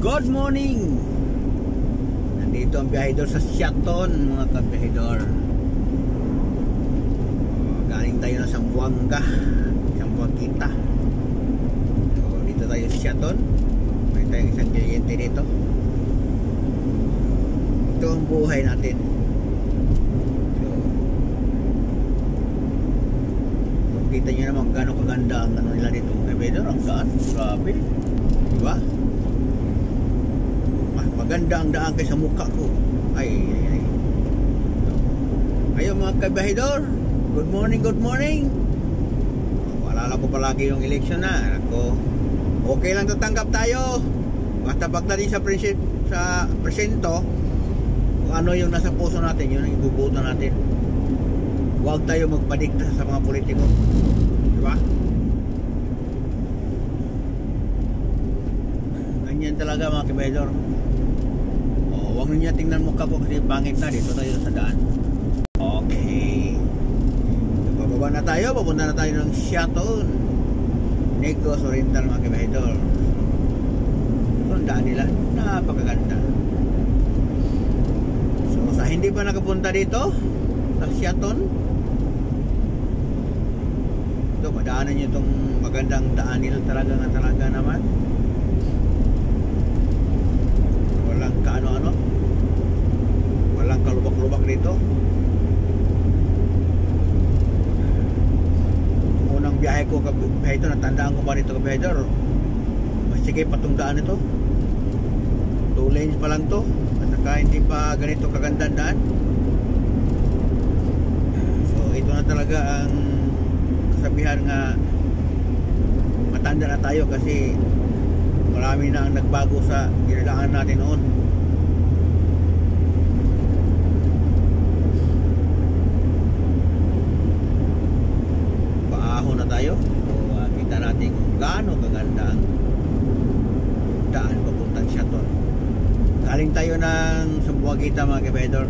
Good morning! Nandito ang biyahedor sa Siaton, mga kabiyahedor. Galing tayo na Zamboanga kita. So, dito tayo sa Siaton. May tayong isang kliyente dito. Ito ang buhay natin. So, kita nyo naman gano'ng kaganda ang ano nila dito, mga kabiyahedor. Ang daan, grabe, diba? Maganda ang daan kaysa mukha ko. Ay. Ayo mga kabahidor, good morning, good morning. Wala ko palagi yung election na. Ako, okay lang tatanggap tayo. Basta pagdating sa presento, kung ano yung nasa puso natin, yun ang ibubuto natin. Huwag tayo magpadikta sa mga politiko. Diba? Ganyan talaga mga kabahidor. Huwag niya tingnan mukha ko kasi pangit na. Dito tayo sa daan. Okay, bababa na tayo. Papunta na tayo ng Siaton, Negros Oriental, mga kabahidor. So ang daan nila napakaganda. So sa hindi pa nakapunta dito sa Siaton, ito madaanan nyo itong magandang daan nila. Talaga naman. Walang kaano-ano, walang kalubak-lubak dito. Unang biyahe ko ito, natandaan ko pa dito kabahidor. Mas sige patungdaan ito. 2 lanes pa lang to. At saka hindi pa ganito kagandang daan. So ito na talaga ang kasabihan nga matanda na tayo kasi marami na ang nagbago sa ginadaan natin noon. Paaho na tayo. So kita natin kung gaano kaganda ang daan papuntang Siaton. Galing tayo ng Zamboanga, mga kabahidor.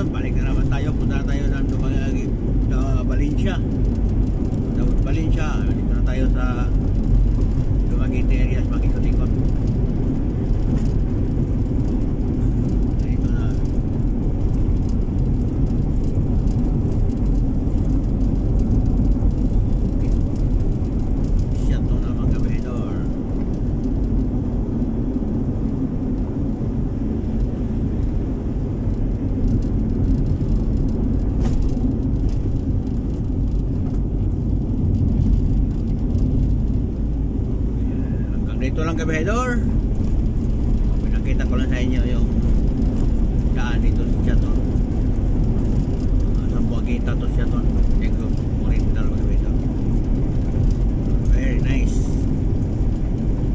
Balik na naman tayo, punta na tayo ng Valencia. Dito na tayo sa Dumaguete areas, makikot-ikot. Dito na. Siaton na mga kabahidor. Dito lang kabahidor. Pinakita ko lang sa inyo yung daan dito sa Siaton. Zamboanga to Siaton.